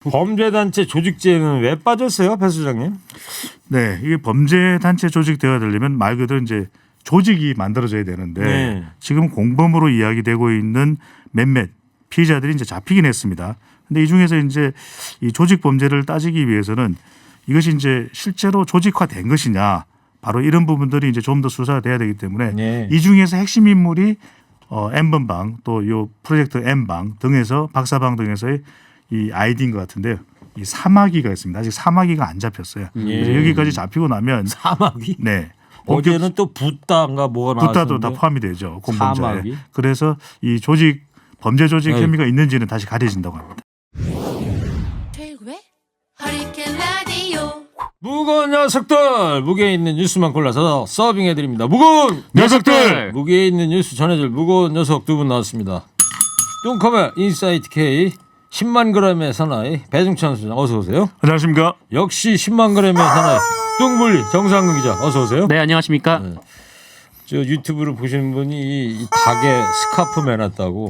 범죄단체 조직죄는 왜 빠졌어요, 배 소장님? 네, 이게 범죄단체 조직대가 되려면 말 그대로 이제 조직이 만들어져야 되는데 네. 지금 공범으로 이야기되고 있는 몇몇 피의자들이 이제 잡히긴 했습니다. 근데 이 중에서 이제 이 조직 범죄를 따지기 위해서는 이것이 이제 실제로 조직화된 것이냐, 바로 이런 부분들이 이제 좀 더 수사가 돼야 되기 때문에 네. 이 중에서 핵심 인물이 N번방 또 요 프로젝트 N방 등에서 박사방 등에서의 이 아이디인 것 같은데요. 이 사마귀가 있습니다. 아직 사마귀가 안 잡혔어요. 그래서 여기까지 잡히고 나면 사마귀? 네. 어제는 또 붓다인가 뭐가 나왔는데. 붓다도 다 포함이 되죠. 공범죄에. 사마귀? 그래서 이 조직 범죄 조직 네. 혐의가 있는지는 다시 가려진다고 합니다. 최고의 허리케인 라디오. 무거운 녀석들, 무게 있는 뉴스만 골라서 서빙해 드립니다. 무거운 녀석들! 무게 있는 뉴스 전해줄 무거운 녀석 두 분 나왔습니다. 뚱커벨 인사이트 K 10만 g의 사나이 배중찬 소장 어서 오세요. 안녕하십니까? 역시 10만 g의 사나이 뚱블리 정상근 기자 어서 오세요. 네, 안녕하십니까? 저 유튜브를 보시는 분이 이 닭에 스카프 매놨다고.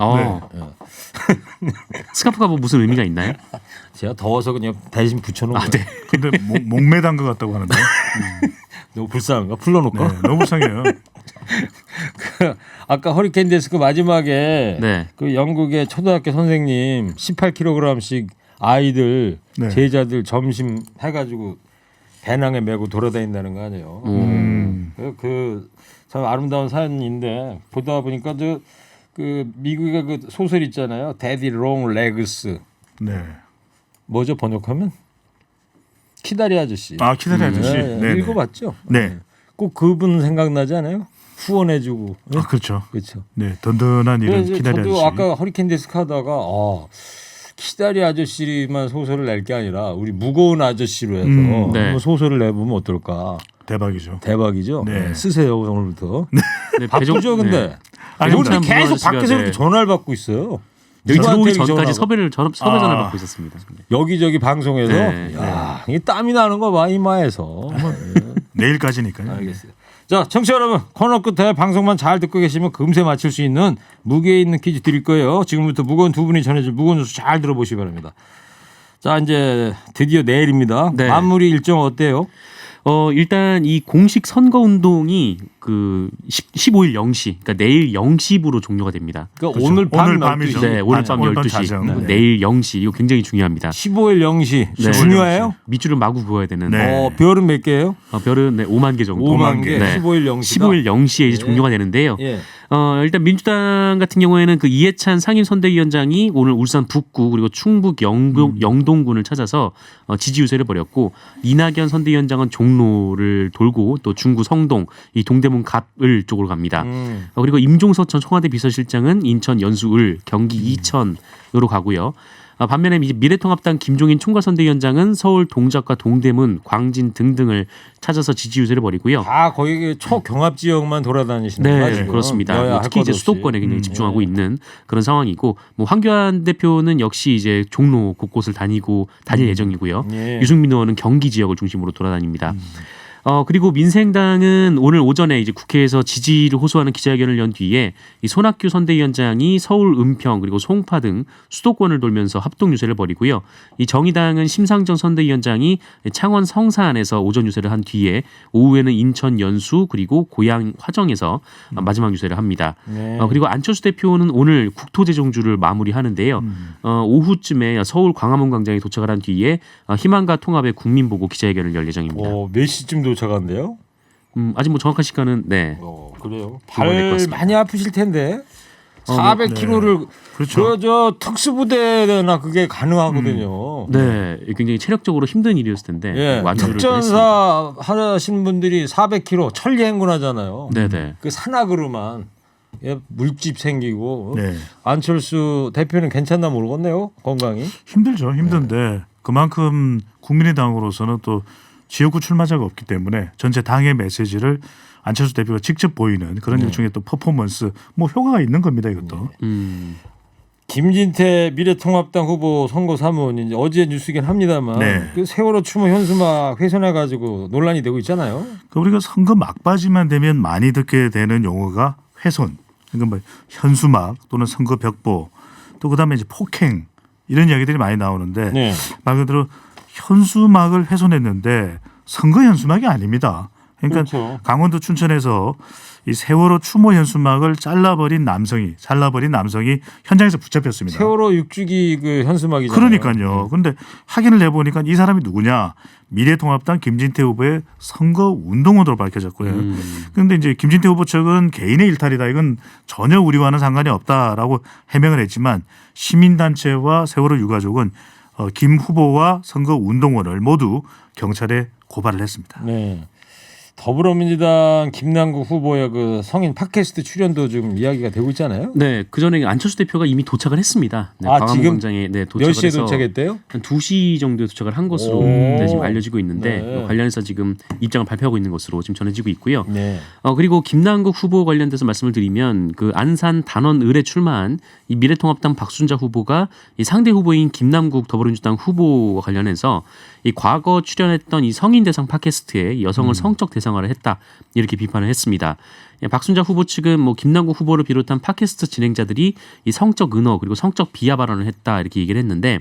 스카프가 뭐 무슨 의미가 있나요? 제가 더워서 그냥 대신 붙여놓은 거예요. 네. 근데 목매단 것 같다고 하는데. 너무 불쌍한가? 풀러놓을까? 네, 너무 불쌍해요. 아까 허리케인 데스크 마지막에 네. 그 영국의 초등학교 선생님 18kg씩 아이들 네. 제자들 점심 해가지고 배낭에 메고 돌아다닌다는 거 아니에요. 참 아름다운 사연인데 보다 보니까 그 미국의 그 소설 있잖아요. 데디 롱 레그스 네. 뭐죠 번역하면? 키다리 아저씨. 아, 키다리 아저씨. 네, 네, 읽어봤죠. 네. 꼭 그분 생각나지 않아요? 후원해주고. 아, 그렇죠. 그렇죠. 네, 든든한 이런 그래서 키다리 저도 아저씨. 아까 허리케인 데스크 하다가 키다리 아저씨만 소설을 낼 게 아니라 우리 무거운 아저씨로 해서 네. 한번 소설을 내보면 어떨까? 대박이죠. 대박이죠. 네. 쓰세요 오늘부터. 네, 바쁘죠 근데. 아니, 오늘 배종찬 계속 씨가, 밖에서 네. 이렇게 전화를 받고 있어요. 여기 들어오기 누구한테 전까지 전화가. 섭외 전화를 받고 있었습니다. 여기저기 방송에서 네. 야, 이게 땀이 나는 거 봐 이마에서. 내일까지니까요. 알겠어요. 자, 청취자 여러분, 코너 끝에 방송만 잘 듣고 계시면 금세 맞출 수 있는 무게 있는 퀴즈 드릴 거예요. 지금부터 무거운 두 분이 전해줄 무거운 뉴스 잘 들어보시기 바랍니다. 자, 이제 드디어 내일입니다. 네. 마무리 일정 어때요? 일단 이 공식 선거 운동이 그 15일 0시, 그러니까 내일 0시부로 종료가 됩니다. 그러니까 그렇죠. 오늘 밤 오늘 12시. 밤이죠. 네, 오늘 밤 오늘 밤 12시, 자정. 네. 내일 0시 이거 굉장히 중요합니다. 15일 0시. 네. 중요해요? 밑줄을 마구 그어야 되는. 네. 별은 몇 개예요? 별은 5만 개 정도. 5만 개. 네. 15일 0시. 15일 0시에 이제 예. 종료가 되는데요. 예. 일단 민주당 같은 경우에는 그 이해찬 상임선대위원장이 오늘 울산 북구 그리고 충북 영동군을 찾아서 지지 유세를 벌였고, 이낙연 선대위원장은 종로를 돌고 또 중구 성동 이 동대문 갑을 쪽으로 갑니다. 그리고 임종석 전 청와대 비서실장은 인천 연수을, 경기 이천으로 가고요. 반면에 이제 미래통합당 김종인 총괄선대위원장은 서울 동작과 동대문, 광진 등등을 찾아서 지지 유세를 벌이고요. 다 거기 초경합 지역만 돌아다니시는 네, 거죠. 지금? 그렇습니다. 여야 할 특히 것 이제 없이. 수도권에 굉장히 집중하고 예. 있는 그런 상황이고, 뭐 황교안 대표는 역시 이제 종로 곳곳을 다닐 예정이고요. 예. 유승민 의원은 경기 지역을 중심으로 돌아다닙니다. 그리고 민생당은 오늘 오전에 이제 국회에서 지지를 호소하는 기자회견을 연 뒤에 이 손학규 선대위원장이 서울 은평 그리고 송파 등 수도권을 돌면서 합동 유세를 벌이고요. 이 정의당은 심상정 선대위원장이 창원 성산에서 오전 유세를 한 뒤에 오후에는 인천 연수 그리고 고양 화정에서 마지막 유세를 합니다. 네. 그리고 안철수 대표는 오늘 국토재정주를 마무리하는데요. 오후쯤에 서울 광화문 광장에 도착을 한 뒤에 희망과 통합의 국민보고 기자회견을 열 예정입니다. 몇 시쯤 도착한대요? 아직 뭐 정확한 시간은 그래요. 그거는 될것 발 같습니다. 많이 아프실 텐데. 400km를 그렇죠. 저 특수부대나 그게 가능하거든요. 네, 굉장히 체력적으로 힘든 일이었을 텐데 예, 완주를 또 특전사 하시는 분들이 400km 천리 행군하잖아요. 했습니다. 네네. 그 산악으로만 물집 생기고. 네. 안철수 대표는 괜찮나 모르겠네요. 건강이. 힘들죠. 힘든데 그만큼 국민의당으로서는 또 지역구 출마자가 없기 때문에 전체 당의 메시지를 안철수 대표가 직접 보이는 그런 일종의 또 퍼포먼스, 뭐 효과가 있는 겁니다. 이것도. 김진태 미래통합당 후보 선거 사무원 이제 어제 뉴스긴 합니다만 네. 그 세월호 추모 현수막 훼손해 가지고 논란이 되고 있잖아요. 그 우리가 선거 막바지만 되면 많이 듣게 되는 용어가 훼손, 그러니까 뭐 현수막 또는 선거 벽보, 또 그다음에 이제 폭행, 이런 이야기들이 많이 나오는데 네. 말 그대로 현수막을 훼손했는데 선거 현수막이 아닙니다. 그러니까 그렇죠. 강원도 춘천에서 이 세월호 추모 현수막을 잘라버린 남성이 현장에서 붙잡혔습니다. 세월호 6주기 그 현수막이잖아요. 그러니까요. 그런데 확인을 해보니까 이 사람이 누구냐? 미래통합당 김진태 후보의 선거 운동원으로 밝혀졌고요. 그런데 이제 김진태 후보 측은 개인의 일탈이다. 이건 전혀 우리와는 상관이 없다라고 해명을 했지만 시민단체와 세월호 유가족은 김 후보와 선거 운동원을 모두 경찰에 고발을 했습니다. 네. 더불어민주당 김남국 후보의 그 성인 팟캐스트 출연도 좀 이야기가 되고 있잖아요. 네, 그 전에 안철수 대표가 이미 도착을 했습니다. 네, 아, 광화문 지금 광장에 네, 몇 도착을 시에 해서 도착했대요? 한 2시 정도에 도착을 한 것으로 오. 네, 지금 알려지고 있는데 네. 관련해서 지금 입장을 발표하고 있는 것으로 지금 전해지고 있고요. 네. 그리고 김남국 후보 관련돼서 말씀을 드리면 그 안산 단원을에 출마한 이 미래통합당 박순자 후보가 이 상대 후보인 김남국 더불어민주당 후보와 관련해서 이 과거 출연했던 이 성인 대상 팟캐스트에 여성을 성적 대상화를 했다 이렇게 비판을 했습니다. 박순자 후보 측은 뭐 김남국 후보를 비롯한 팟캐스트 진행자들이 이 성적 은어 그리고 성적 비하 발언을 했다 이렇게 얘기를 했는데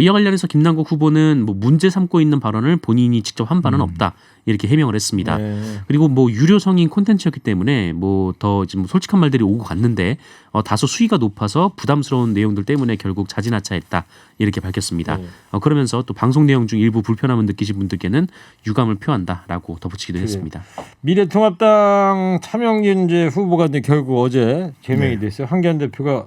이와 관련해서 김남국 후보는 뭐 문제 삼고 있는 발언을 본인이 직접 한 바는 없다 이렇게 해명을 했습니다. 네. 그리고 뭐 유료 성인 콘텐츠였기 때문에 뭐 더 지금 솔직한 말들이 오고 갔는데 다소 수위가 높아서 부담스러운 내용들 때문에 결국 자진하차했다 이렇게 밝혔습니다. 네. 그러면서 또 방송 내용 중 일부 불편함을 느끼신 분들께는 유감을 표한다라고 덧붙이기도 했습니다. 미래통합당 차명진제 후보가 이제 결국 어제 제명이 네. 됐어요. 황교안 대표가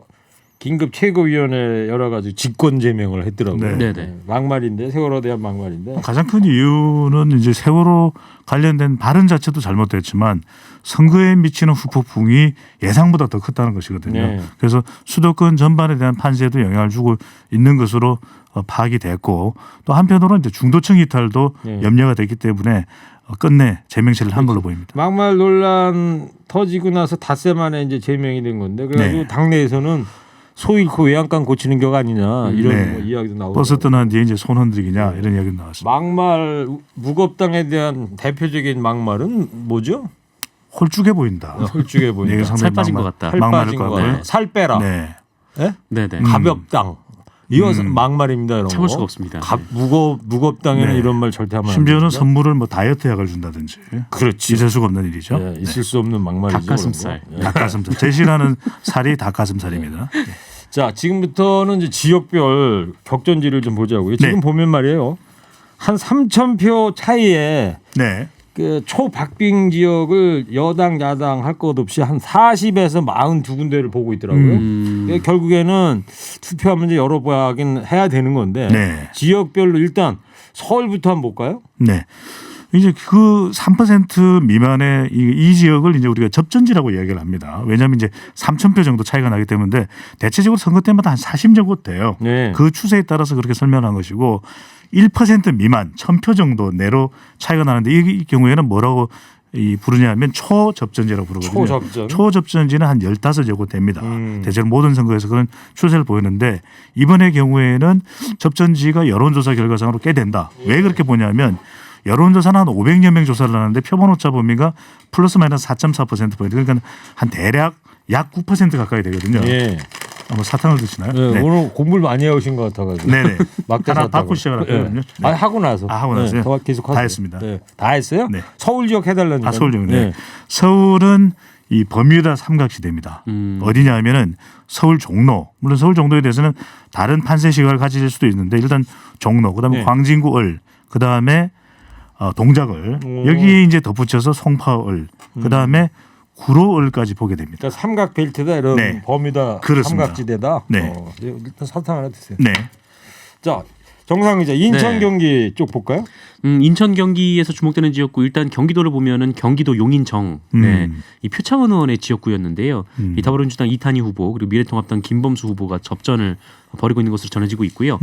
긴급 최고위원회 여러 가지 직권 제명을 했더라고요. 네. 네네. 막말인데 세월호에 대한 막말인데. 가장 큰 이유는 이제 세월호 관련된 발언 자체도 잘못됐지만 선거에 미치는 후폭풍이 예상보다 더 컸다는 것이거든요. 네. 그래서 수도권 전반에 대한 판세에도 영향을 주고 있는 것으로 파악이 됐고 또 한편으로는 이제 중도층 이탈도 네. 염려가 됐기 때문에 끝내 제명시를 한 걸로 보입니다. 막말 논란 터지고 나서 닷새 만에 이제 제명이 된 건데 그래가지고 네. 당내에서는 소 잃고 외양간 고치는 격 아니냐 이런 네. 뭐 이야기도 나오고. 버스 떠난 뒤에 이제 손 흔들기냐 이런 이야기도 나왔습니다. 막말 무겁당에 대한 대표적인 막말은 뭐죠? 홀쭉해 보인다. 홀쭉해 보인다. 네, 상당히 살 빠진 막말- 것 같다. 살 막말일 빠진 것 거 같고요. 같아요. 살 빼라. 네. 예? 네네. 가볍당. 이건 막말입니다. 이런 참을 거. 수가 없습니다. 무겁당에는 네. 이런 말 절대 하면 안 심지어는 됩니다. 선물을 뭐 다이어트 약을 준다든지 그렇지. 있을 수가 없는 일이죠. 예, 있을 수 없는 막말이죠. 닭가슴살. 그런 거. 예. 닭가슴살. 제시라는 살이 닭가슴살입니다. 자, 지금부터는 이제 지역별 격전지를 좀 보자고요. 지금 네. 보면 말이에요. 한 3,000표 차이에 네. 그 초박빙 지역을 여당 야당 할 것 없이 한 40에서 42군데를 보고 있더라고요. 결국에는 투표하면 이제 여러 번 해야 되는 건데 네. 지역별로 일단 서울부터 한번 볼까요? 네. 이제 그 3% 미만의 이 지역을 이제 우리가 접전지라고 이야기를 합니다. 왜냐하면 이제 3,000표 정도 차이가 나기 때문에 대체적으로 선거 때마다 한 40 정도 돼요. 네. 그 추세에 따라서 그렇게 설명한 것이고 1% 미만 1,000표 정도 내로 차이가 나는데 이 경우에는 뭐라고 부르냐면 초접전지라고 부르거든요. 초접전. 초접전지는 한 15여고 됩니다. 대체로 모든 선거에서 그런 추세를 보이는데 이번의 경우에는 접전지가 여론조사 결과상으로 꽤 된다. 왜 그렇게 보냐면 여론조사는 한 500여 명 조사를 하는데 표본 오차 범위가 플러스 마이너스 4.4%포인트 그러니까 한 대략 약 9% 가까이 되거든요. 예. 뭐 사탕을 드시나요? 네, 네. 오늘 공부를 많이 해오신 것 같아가지고. 네네. 막대 하나 샀다고. 받고 시작을 했거든요. 네. 아니, 하고 나서. 하고 나서요? 네, 더 계속 하세요. 다 했습니다. 네. 다 했어요? 네. 서울 지역 해달라니까. 서울 지역. 네. 서울은 이 버뮤다 삼각지대입니다. 어디냐 하면은 서울 종로. 물론 서울 종로에 대해서는 다른 판세 시각을 가질 수도 있는데 일단 종로, 그다음에 네. 광진구을, 그다음에 동작을 여기에 이제 덧붙여서 송파을, 그다음에 구로을까지 보게 됩니다. 그러니까 삼각 벨트다 이런 네. 범위다 그렇습니다. 삼각지대다. 네. 일단 사탕 하나 드세요. 네. 자, 정상 기자 인천 네. 경기 쪽 볼까요? 인천 경기에서 주목되는 지역구 일단 경기도를 보면은 경기도 용인정 네, 이 표창원 의원의 지역구였는데요. 이 더불어민주당 이탄희 후보 그리고 미래통합당 김범수 후보가 접전을 벌이고 있는 것으로 전해지고 있고요.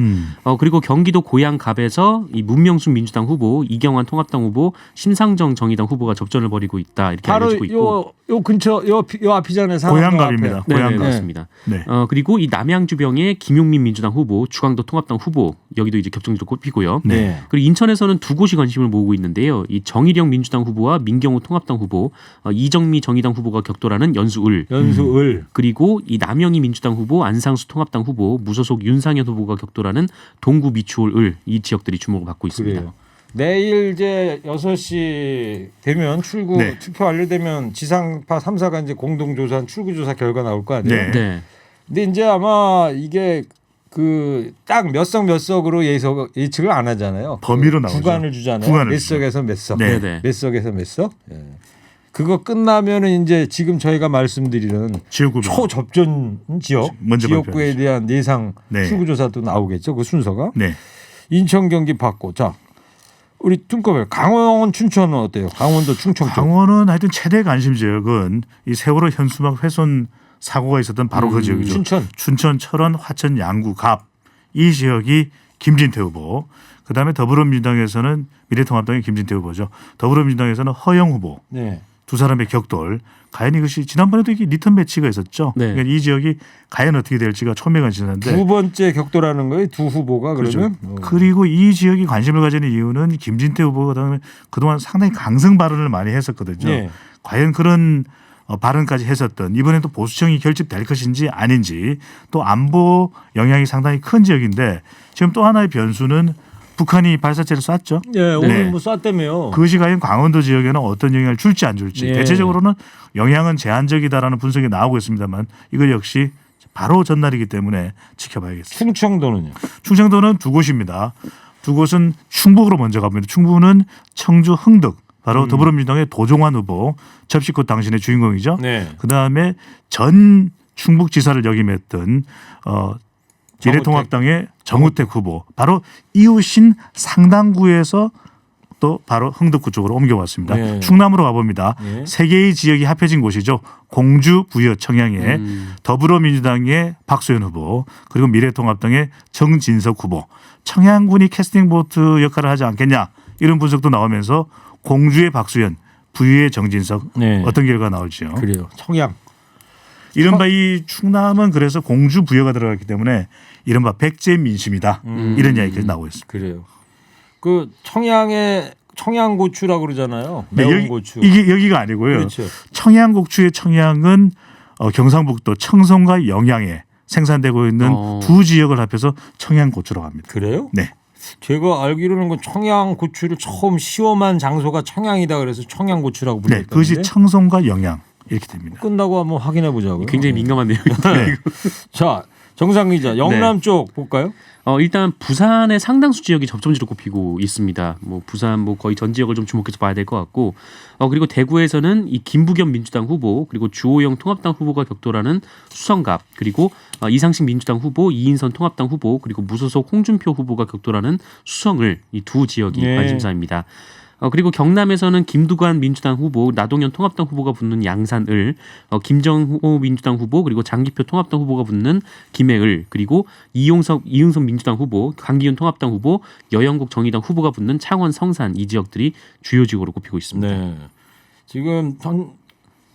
그리고 경기도 고양갑에서 이 문명숙 민주당 후보, 이경환 통합당 후보, 심상정 정의당 후보가 접전을 벌이고 있다 이렇게 바로 알려지고 있고. 요 근처 요 앞이잖아요. 고양갑입니다. 네, 고양갑. 그렇습니다. 네. 그리고 이 남양주병의 김용민 민주당 후보, 주광도 통합당 후보 여기 여기도 이제 격정지로 꼽히고요. 네. 그리고 인천에서는 두 곳이 관심을 모으고 있는데요. 이 정일영 민주당 후보와 민경호 통합당 후보, 이정미 정의당 후보가 격돌하는 연수을, 연수을. 그리고 이 남영희 민주당 후보, 안상수 통합당 후보, 무소속 윤상현 후보가 격돌하는 동구 미추홀을 이 지역들이 주목을 받고 있습니다. 그래요. 내일 이제 6시 되면 네. 투표 완료되면 지상파 3사가 이제 공동조사 출구조사 결과 나올 거 아니에요. 네. 네. 근데 이제 아마 이게 그 딱 몇 석으로 예측을 안 하잖아요. 범위로 그 나오죠. 구간을 주잖아요. 구간을 몇 주죠. 석에서 몇 석. 네. 네. 몇 석에서 몇 석. 예. 그거 끝나면은 이제 지금 저희가 말씀드리는 지역구 초접전 지역 먼저 지역구에 발표하죠. 대한 예상 네. 출구조사도 나오겠죠. 그 순서가. 네. 인천 경기 받고 자 우리 뚱꺼벨 강원 춘천은 어때요? 강원도 충청 쪽. 강원은 하여튼 최대 관심 지역은 이 세월호 현수막 훼손 사고가 있었던 바로 그 지역이죠. 춘천. 철원, 화천, 양구, 갑 이 지역이 김진태 후보. 그다음에 더불어민주당에서는 미래통합당의 김진태 후보죠. 더불어민주당에서는 허영 후보. 네. 두 사람의 격돌. 과연 이것이 지난번에도 이게 리턴 매치가 있었죠. 네. 그러니까 이 지역이 과연 어떻게 될지가 촌매관심사인데. 두 번째 격돌하는 거예요. 두 후보가 그러면. 그렇죠. 그리고 이 지역이 관심을 가지는 이유는 김진태 후보가 그동안 상당히 강성 발언을 많이 했었거든요. 네. 과연 그런 발언까지 했었던 이번에도 보수층이 결집될 것인지 아닌지 또 안보 영향이 상당히 큰 지역인데 지금 또 하나의 변수는 북한이 발사체를 쐈죠. 네, 오늘 네. 뭐 쐈다며요. 그것이 과연 강원도 지역에는 어떤 영향을 줄지 안 줄지 네. 대체적으로는 영향은 제한적이다라는 분석이 나오고 있습니다만 이거 역시 바로 전날이기 때문에 지켜봐야겠습니다. 충청도는요. 충청도는 두 곳입니다. 두 곳은 충북으로 먼저 가봅니다. 충북은 청주 흥덕 바로 더불어민주당의 도종환 후보 접시꽃 당신의 주인공이죠. 네. 그다음에 전 충북지사를 역임했던 미래통합당의 정우택 후보 바로 이웃인 상당구에서 또 바로 흥덕구 쪽으로 옮겨왔습니다. 네. 충남으로 가봅니다. 네. 세 개의 지역이 합해진 곳이죠. 공주, 부여, 청양에 더불어민주당의 박소연 후보 그리고 미래통합당의 정진석 후보 청양군이 캐스팅 보트 역할을 하지 않겠냐 이런 분석도 나오면서 공주의 박수현, 부유의 정진석 네. 어떤 결과가 나올지요. 그래요. 청양. 이른바 이 충남은 그래서 공주 부여가 들어갔기 때문에 이른바 백제 민심이다 이런 이야기까지 나오고 있습니다. 그래요. 그 청양의 청양고추라고 그러잖아요. 네, 매운 고추. 이게 여기가 아니고요. 그렇죠. 청양고추의 청양은 경상북도 청송과 영양에 생산되고 있는 두 지역을 합해서 청양고추라고 합니다. 그래요? 네. 제가 알기로는 그 청양고추를 처음 시험한 장소가 청양이다 그래서 청양고추라고 네, 불렸는데 그것이 청송과 영양 이렇게 됩니다. 끝나고 한번 확인해 보자고요. 굉장히 민감한 내용입니다. 네. 자, 정상 기자, 영남 쪽 볼까요? 일단 부산의 상당수 지역이 접점지로 꼽히고 있습니다. 뭐 부산 뭐 거의 전 지역을 좀 주목해서 봐야 될 것 같고, 그리고 대구에서는 이 김부겸 민주당 후보 그리고 주호영 통합당 후보가 격돌하는 수성갑 그리고 이상식 민주당 후보, 이인선 통합당 후보 그리고 무소속 홍준표 후보가 격돌하는 수성을 이 두 지역이 네. 관심사입니다. 그리고 경남에서는 김두관 민주당 후보, 나동현 통합당 후보가 붙는 양산을, 김정호 민주당 후보 그리고 장기표 통합당 후보가 붙는 김해을, 그리고 이용석 민주당 후보, 강기훈 통합당 후보, 여영국 정의당 후보가 붙는 창원 성산 이 지역들이 주요 지역으로 꼽히고 있습니다. 네. 지금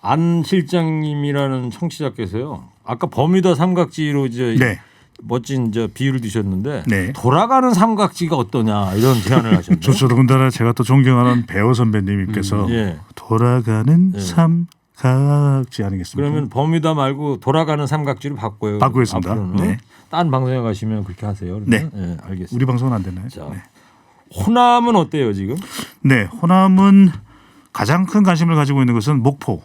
안 실장님이라는 청취자께서요. 아까 버뮤다 삼각지로 이제 네. 멋진 비유를 드셨는데 네. 돌아가는 삼각지가 어떠냐 이런 제안을 하셨네요. 좋죠. 더군다나 제가 또 존경하는 배우 선배님께서 예. 돌아가는 예. 삼각지 아니겠습니까? 그러면 버뮤다 말고 돌아가는 삼각지로 바꿔요. 바꾸겠습니다. 앞으로는. 네. 딴 방송에 가시면 그렇게 하세요. 네. 네, 알겠습니다. 우리 방송은 안 되나요? 자, 네. 호남은 어때요 지금? 네, 호남은 가장 큰 관심을 가지고 있는 것은 목포죠.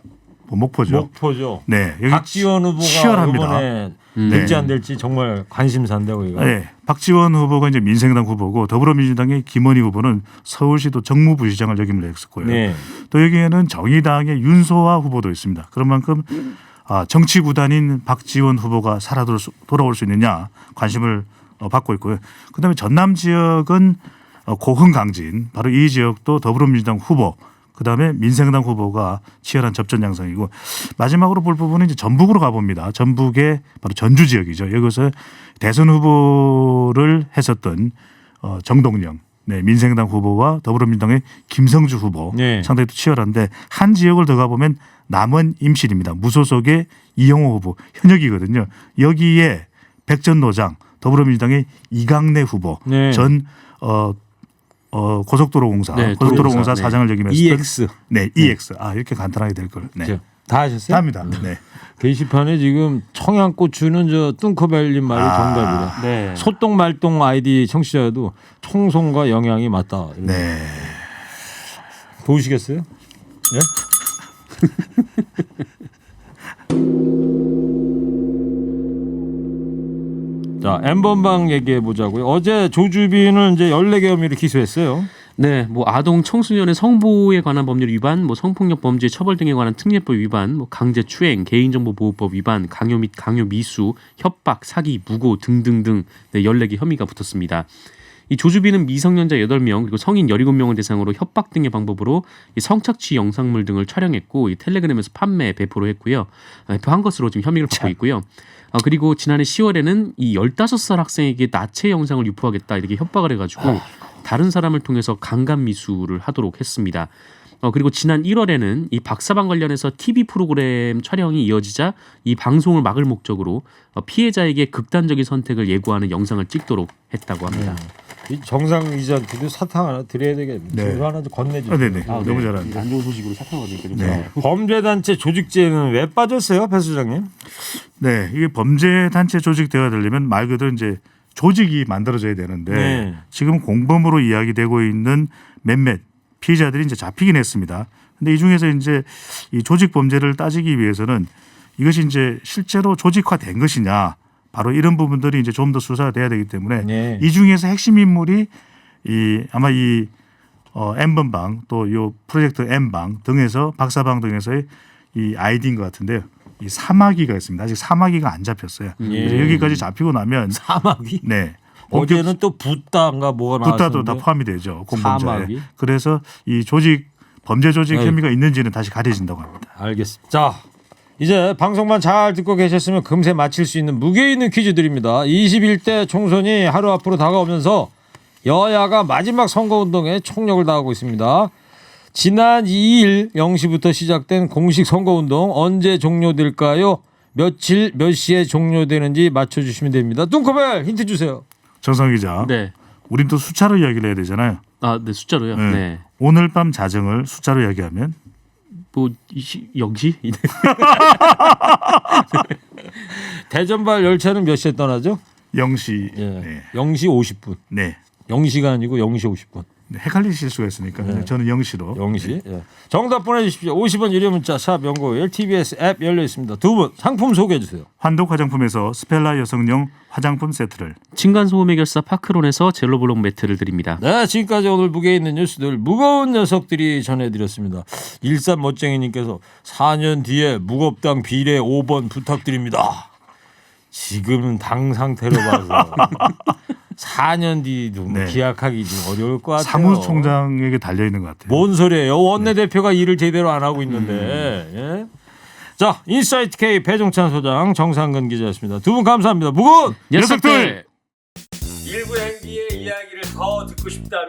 목포죠. 네, 여기 박지원 후보가 치열합니다. 이번에 네. 될지 안 될지 정말 관심사인데 거기가. 네, 박지원 후보가 이제 민생당 후보고 더불어민주당의 김원희 후보는 서울시도 정무부시장을 역임을 했었고요. 네. 또 여기에는 정의당의 윤소아 후보도 있습니다. 그런 만큼 정치 구단인 박지원 후보가 돌아올 수 있느냐 관심을 받고 있고요. 그다음에 전남 지역은 고흥 강진 바로 이 지역도 더불어민주당 후보 그다음에 민생당 후보가 치열한 접전 양상이고 마지막으로 볼 부분은 이제 전북으로 가봅니다. 전북의 바로 전주 지역이죠. 여기서 대선 후보를 했었던 정동영 민생당 후보와 더불어민주당의 김성주 후보 네. 상당히 또 치열한데 한 지역을 더 가보면 남원 임실입니다. 무소속의 이영호 후보 현역이거든요. 여기에 백전노장 더불어민주당의 이강래 후보 네. 전 고속도로공사 네, 고속도로공사 네. 사장을 역임했던 EX 네, EX. 이렇게 간단하게 될 걸. 네. 다 하셨어요? 답니다. 네. 게시판에 지금 청양고추는 저 뚱커벨님 말이 정답이다. 네. 소똥 말똥 아이디 청취자도 청송과 영양이 맞다. 네. 보시겠어요? 예? 자, N번방 얘기해 보자고요. 어제 조주빈은 이제 14개 혐의를 기소했어요. 네, 뭐 아동 청소년의 성보호에 관한 법률 위반, 뭐 성폭력 범죄 처벌 등에 관한 특례법 위반, 뭐 강제 추행, 개인정보보호법 위반, 강요 및 강요 미수, 협박, 사기, 무고 등등등 14개 혐의가 붙었습니다. 이 조주빈은 미성년자 8명 그리고 성인 17명을 대상으로 협박 등의 방법으로 이 성착취 영상물 등을 촬영했고 이 텔레그램에서 판매, 배포를 했고요. 배포한 것으로 지금 혐의를 받고 있고요. 그리고 지난해 10월에는 이 15살 학생에게 나체 영상을 유포하겠다 이렇게 협박을 해가지고 다른 사람을 통해서 강간 미수를 하도록 했습니다. 그리고 지난 1월에는 이 박사방 관련해서 TV 프로그램 촬영이 이어지자 이 방송을 막을 목적으로 피해자에게 극단적인 선택을 예고하는 영상을 찍도록 했다고 합니다. 이 정상 의장님도 사탕 하나 드려야 되겠네요. 네. 이거 하나 좀 건네주세요. 네네. 너무 잘하네. 안 좋은 소식으로 사탕을 드릴게요. 네. 범죄단체 조직죄는 왜 빠졌어요, 배 소장님? 네, 이게 범죄 단체 조직대가 되려면 말 그대로 이제 조직이 만들어져야 되는데 네. 지금 공범으로 이야기되고 있는 몇몇 피의자들이 이제 잡히긴 했습니다. 근데 이 중에서 이제 이 조직 범죄를 따지기 위해서는 이것이 이제 실제로 조직화된 것이냐, 바로 이런 부분들이 이제 좀 더 수사가 돼야 되기 때문에 네. 이 중에서 핵심 인물이 아마 이 N번방 또 요 프로젝트 N방 등에서 박사방 등에서의 이 아이디인 것 같은데요. 이 사마귀가 있습니다. 아직 사마귀가 안 잡혔어요. 그래서 예. 여기까지 잡히고 나면 사마귀? 네. 어제는 또 붓다인가 뭐가 붓다도 나왔었는데. 다 포함이 되죠. 공범자에. 사마귀? 그래서 이 범죄 조직 네. 혐의가 있는지는 다시 가려진다고 합니다. 알겠습니다. 자, 이제 방송만 잘 듣고 계셨으면 금세 맞힐 수 있는 무게 있는 퀴즈 드립니다. 21대 총선이 하루 앞으로 다가오면서 여야가 마지막 선거운동에 총력을 다하고 있습니다. 지난 2일 0시부터 시작된 공식 선거운동 언제 종료될까요? 며칠 몇 시에 종료되는지 맞춰주시면 됩니다. 뚱커벨 힌트 주세요. 정성 기자. 네. 우린 또 숫자로 이야기를 해야 되잖아요. 네, 숫자로요. 네. 네. 오늘 밤 자정을 숫자로 이야기하면 뭐 0시? 대전발 열차는 몇 시에 떠나죠? 0시. 예. 네. 0시 50분. 네. 0시가 아니고 0시 50분. 네, 헷갈리실 수가 있으니까 네. 저는 0시로. 0시. 예. 정답 보내주십시오. 50원 유료 문자 샵 연구일 TBS 앱 열려 있습니다. 두 분 상품 소개해 주세요. 환독 화장품에서 스펠라 여성용 화장품 세트를, 층간소음 해결사 파크론에서 젤로블록 매트를 드립니다. 네, 지금까지 오늘 무게 있는 뉴스들 무거운 녀석들이 전해드렸습니다. 일산 멋쟁이님께서 4년 뒤에 무겁당 비례 5번 부탁드립니다. 지금은 당 상태로 봐서 4년 뒤도 네. 기약하기 좀 어려울 것 같아요. 사무총장에게 달려 있는 것 같아요. 뭔 소리예요? 원내대표가 일을 제대로 안 하고 있는데. 예? 자, 인사이트 K 배종찬 소장, 정상근 기자였습니다. 두 분 감사합니다. 무거운 녀석들! 일부 MB의 이야기를 더 듣고 싶다면